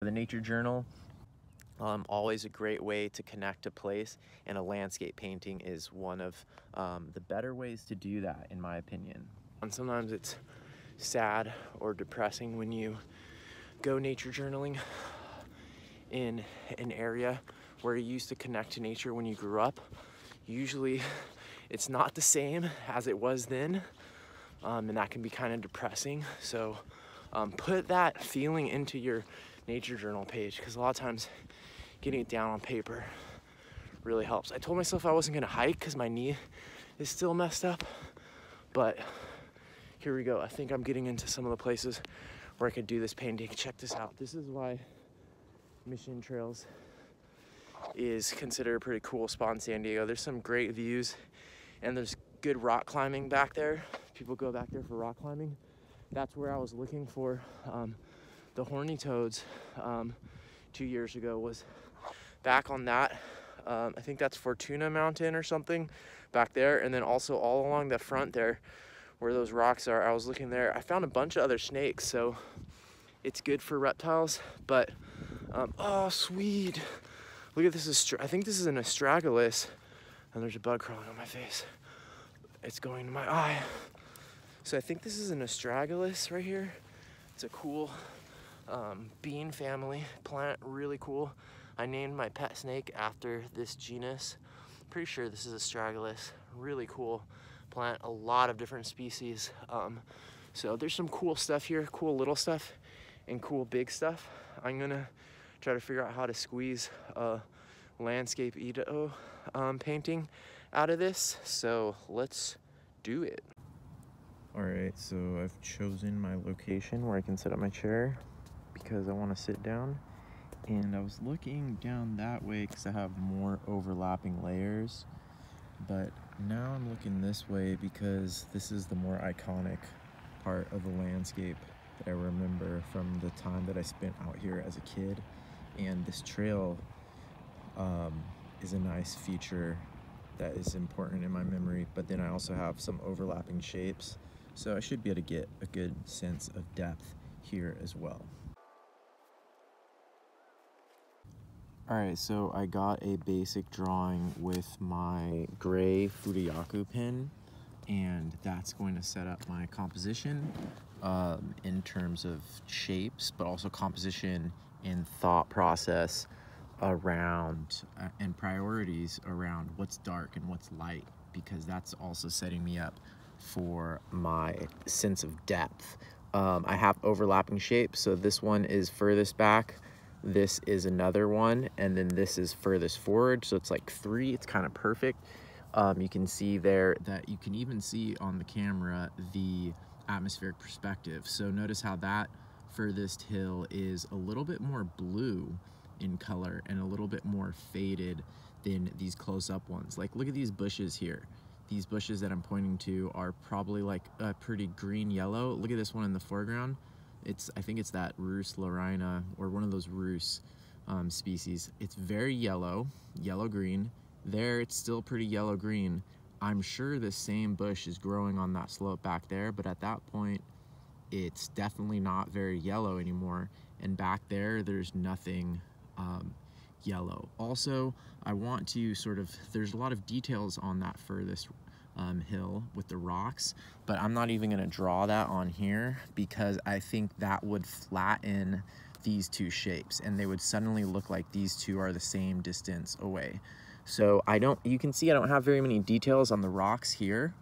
The nature journal, always a great way to connect a place, and a landscape painting is one of the better ways to do that, in my opinion. And sometimes it's sad or depressing when you go nature journaling in an area where you used to connect to nature when you grew up. Usually it's not the same as it was then, and that can be kind of depressing. So put that feeling into your nature journal page, because a lot of times getting it down on paper really helps. I told myself I wasn't gonna hike because my knee is still messed up, but here we go. I think I'm getting into some of the places where I could do this painting. Check this out. This is why Mission Trails is considered a pretty cool spot in San Diego. There's some great views, and there's good rock climbing back there. People go back there for rock climbing. That's where I was looking for the horny toads 2 years ago, was back on that. I think that's Fortuna Mountain or something back there. And then also all along the front there where those rocks are, I was looking there. I found a bunch of other snakes, so it's good for reptiles. But oh, sweet. Look at this. I think this is an astragalus, and there's a bug crawling on my face. It's going to my eye. So I think this is an astragalus right here. It's a cool bean family plant, really cool. I named my pet snake after this genus. Pretty sure this is astragalus. Really cool plant, a lot of different species. So there's some cool stuff here, cool little stuff and cool big stuff. I'm gonna try to figure out how to squeeze a landscape Ido painting out of this. So let's do it. All right, so I've chosen my location where I can sit on my chair because I want to sit down. And I was looking down that way because I have more overlapping layers. But now I'm looking this way because this is the more iconic part of the landscape that I remember from the time that I spent out here as a kid. And this trail is a nice feature that is important in my memory. But then I also have some overlapping shapes, so I should be able to get a good sense of depth here as well. All right, so I got a basic drawing with my gray Fudayaku pen, and that's going to set up my composition in terms of shapes, but also composition and thought process around and priorities around what's dark and what's light, because that's also setting me up for my sense of depth. I have overlapping shapes, so this one is furthest back, this is another one, and then this is furthest forward, so it's like 3. It's kind of perfect. You can see there that you can even see on the camera the atmospheric perspective. So notice how that furthest hill is a little bit more blue in color and a little bit more faded than these close-up ones. Like, look at these bushes here. These bushes that I'm pointing to are probably like a pretty green yellow. Look at this one in the foreground. I think it's that Rus laurina, or one of those Rus species. It's very yellow, yellow-green. There, it's still pretty yellow-green. I'm sure the same bush is growing on that slope back there, but at that point, it's definitely not very yellow anymore. And back there, there's nothing yellow. Also, I want to there's a lot of details on that furthest hill with the rocks, but I'm not even going to draw that on here because I think that would flatten these two shapes and they would suddenly look like these two are the same distance away. So you can see I don't have very many details on the rocks here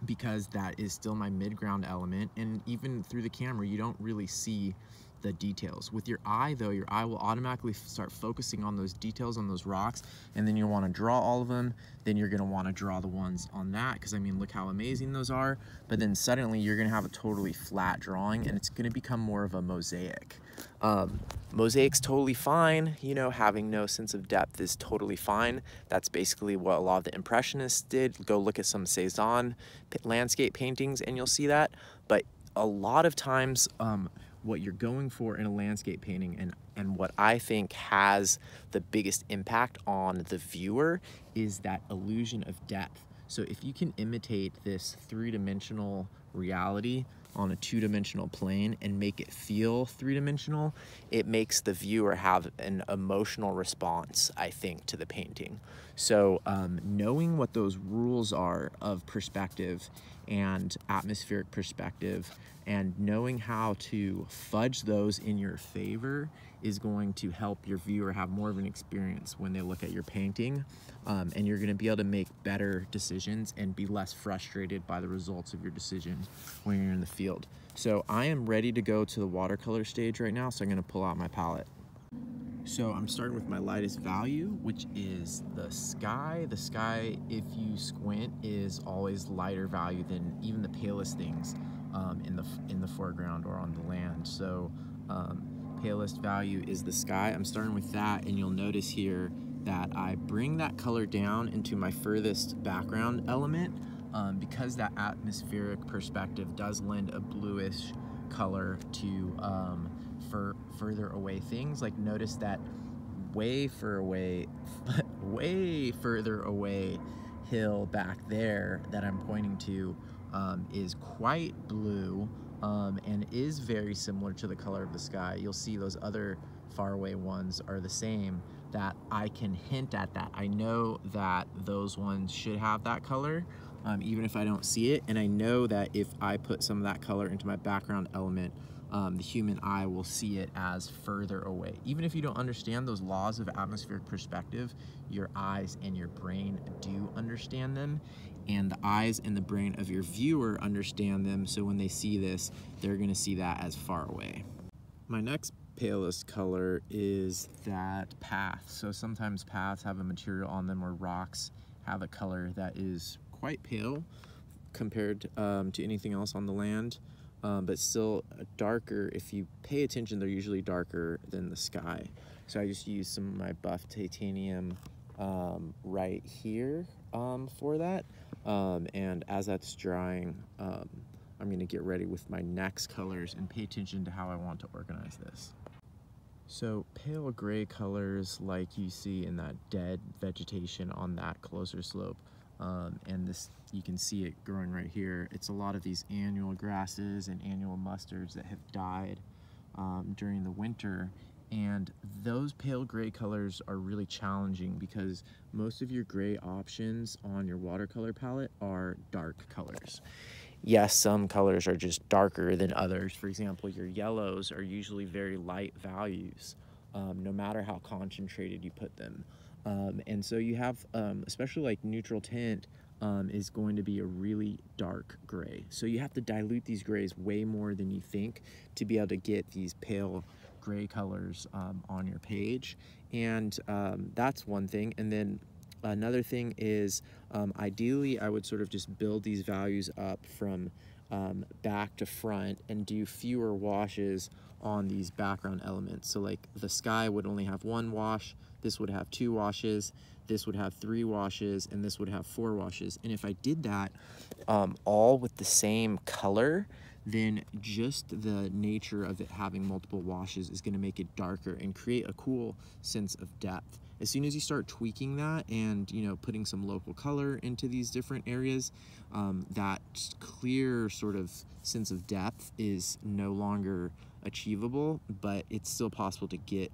because that is still my mid-ground element, and even through the camera you don't really see the details. With your eye though, your eye will automatically start focusing on those details on those rocks, and then you'll want to draw all of them. Then you're going to want to draw the ones on that, because I mean, look how amazing those are. But then suddenly you're going to have a totally flat drawing and it's going to become more of a mosaic. Mosaic's totally fine, you know, having no sense of depth is totally fine. That's basically what a lot of the Impressionists did. Go look at some Cezanne landscape paintings and you'll see that. But a lot of times what you're going for in a landscape painting, and what I think has the biggest impact on the viewer, is that illusion of depth. So if you can imitate this three-dimensional reality on a two-dimensional plane and make it feel three-dimensional, it makes the viewer have an emotional response, I think, to the painting. So knowing what those rules are of perspective and atmospheric perspective, and knowing how to fudge those in your favor is going to help your viewer have more of an experience when they look at your painting, and you're going to be able to make better decisions and be less frustrated by the results of your decision when you're in the field. So I am ready to go to the watercolor stage right now, so I'm going to pull out my palette. So I'm starting with my lightest value, which is the sky. The sky, if you squint, is always lighter value than even the palest things in the foreground or on the land. So palest value is the sky. I'm starting with that, and you'll notice here that I bring that color down into my furthest background element because that atmospheric perspective does lend a bluish color to further away things. Like, notice that way further away hill back there that I'm pointing to is quite blue and is very similar to the color of the sky. You'll see those other faraway ones are the same, that I can hint at that. I know that those ones should have that color, even if I don't see it, and I know that if I put some of that color into my background element, the human eye will see it as further away. Even if you don't understand those laws of atmospheric perspective, your eyes and your brain do understand them, and the eyes and the brain of your viewer understand them, so when they see this, they're gonna see that as far away. My next palest color is that path. So sometimes paths have a material on them, or rocks have a color that is quite pale compared to anything else on the land. But still darker. If you pay attention, they're usually darker than the sky. So I just use some of my buff titanium right here for that. And as that's drying, I'm going to get ready with my next colors and pay attention to how I want to organize this. So pale gray colors like you see in that dead vegetation on that closer slope. And this, you can see it growing right here. It's a lot of these annual grasses and annual mustards that have died during the winter. And those pale gray colors are really challenging because most of your gray options on your watercolor palette are dark colors. Yes, some colors are just darker than others. For example, your yellows are usually very light values, no matter how concentrated you put them. And so you have, especially like neutral tint is going to be a really dark gray. So you have to dilute these grays way more than you think to be able to get these pale gray colors on your page. And that's one thing. And then another thing is, ideally I would sort of just build these values up from back to front and do fewer washes on these background elements. So like the sky would only have one wash, this would have 2 washes, this would have 3 washes, and this would have 4 washes. And if I did that all with the same color, then just the nature of it having multiple washes is going to make it darker and create a cool sense of depth. As soon as you start tweaking that and, you know, putting some local color into these different areas, that clear sort of sense of depth is no longer achievable, but it's still possible to get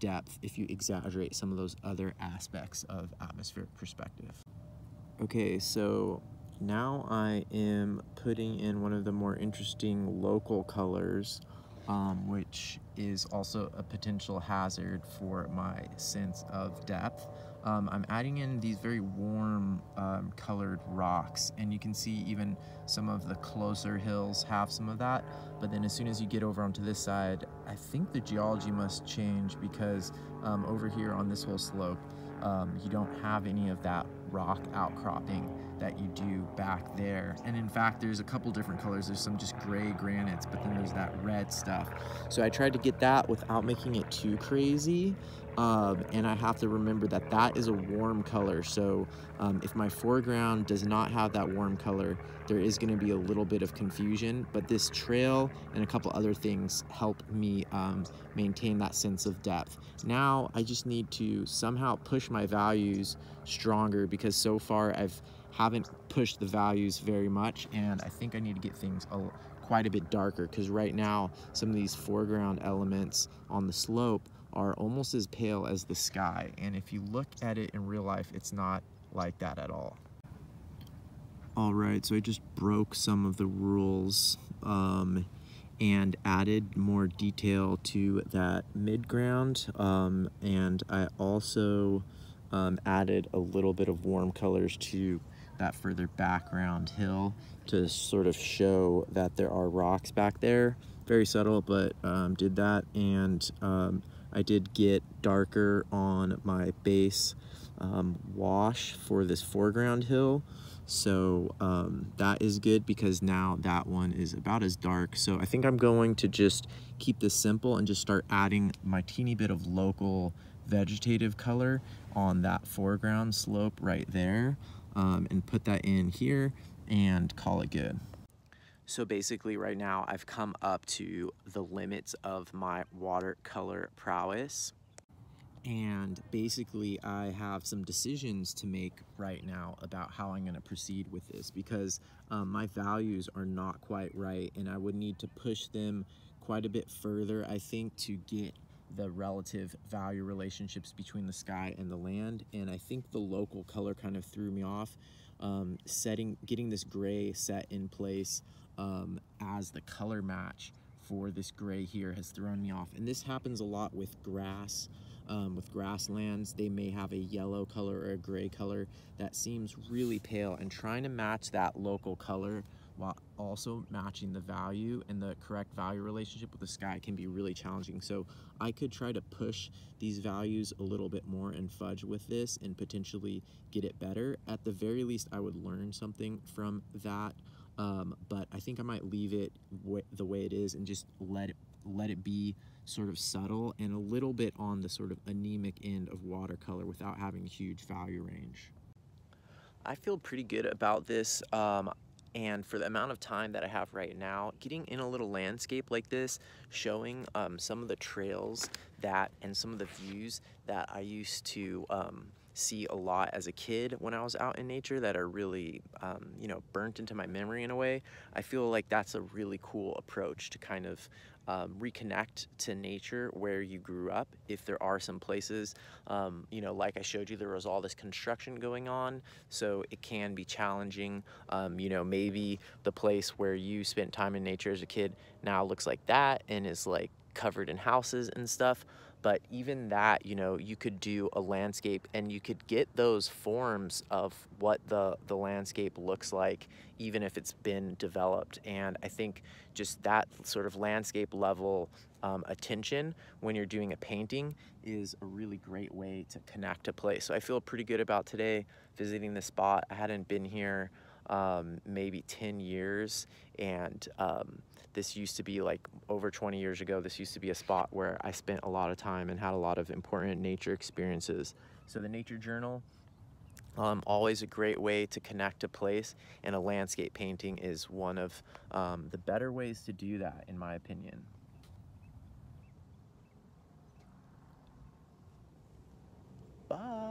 depth if you exaggerate some of those other aspects of atmospheric perspective. Okay, so now I am putting in one of the more interesting local colors, which is also a potential hazard for my sense of depth. I'm adding in these very warm colored rocks, and you can see even some of the closer hills have some of that, but then as soon as you get over onto this side, I think the geology must change because over here on this whole slope, you don't have any of that rock outcropping that you do back there. And in fact, there's a couple different colors. There's some just gray granites, but then there's that red stuff. So I tried to get that without making it too crazy. And I have to remember that that is a warm color. So if my foreground does not have that warm color, there is going to be a little bit of confusion, but this trail and a couple other things help me maintain that sense of depth. Now I just need to somehow push my values stronger, because so far haven't pushed the values very much, and I think I need to get things quite a bit darker, because right now some of these foreground elements on the slope are almost as pale as the sky, and if you look at it in real life, it's not like that at all. All right, so I just broke some of the rules and added more detail to that midground, and I also added a little bit of warm colors to that further background hill to sort of show that there are rocks back there. Very subtle, but did that, and I did get darker on my base wash for this foreground hill. So that is good, because now that one is about as dark. So I think I'm going to just keep this simple and just start adding my teeny bit of local vegetative color on that foreground slope right there, and put that in here and call it good. So basically right now I've come up to the limits of my watercolor prowess. And basically I have some decisions to make right now about how I'm going to proceed with this, because my values are not quite right, and I would need to push them quite a bit further, I think, to get the relative value relationships between the sky and the land. And I think the local color kind of threw me off. Getting this gray set in place as the color match for this gray here has thrown me off. And this happens a lot with grass. With grasslands, they may have a yellow color or a gray color that seems really pale, and trying to match that local color while also matching the value and the correct value relationship with the sky can be really challenging. So I could try to push these values a little bit more and fudge with this and potentially get it better. At the very least, I would learn something from that, but I think I might leave it the way it is and just let it be sort of subtle and a little bit on the sort of anemic end of watercolor without having a huge value range. I feel pretty good about this, and for the amount of time that I have right now, getting in a little landscape like this, showing some of the trails and some of the views that I used to see a lot as a kid when I was out in nature that are really, you know, burnt into my memory in a way. I feel like that's a really cool approach to kind of reconnect to nature where you grew up. If there are some places, you know, like I showed you, there was all this construction going on, so it can be challenging. You know, maybe the place where you spent time in nature as a kid now looks like that and is like covered in houses and stuff. But even that, you know, you could do a landscape and you could get those forms of what the landscape looks like, even if it's been developed. And I think just that sort of landscape level attention when you're doing a painting is a really great way to connect a place. So I feel pretty good about today visiting this spot. I hadn't been here maybe 10 years, and this used to be, like, over 20 years ago, this used to be a spot where I spent a lot of time and had a lot of important nature experiences. So the nature journal, always a great way to connect a place, and a landscape painting is one of the better ways to do that, in my opinion. Bye.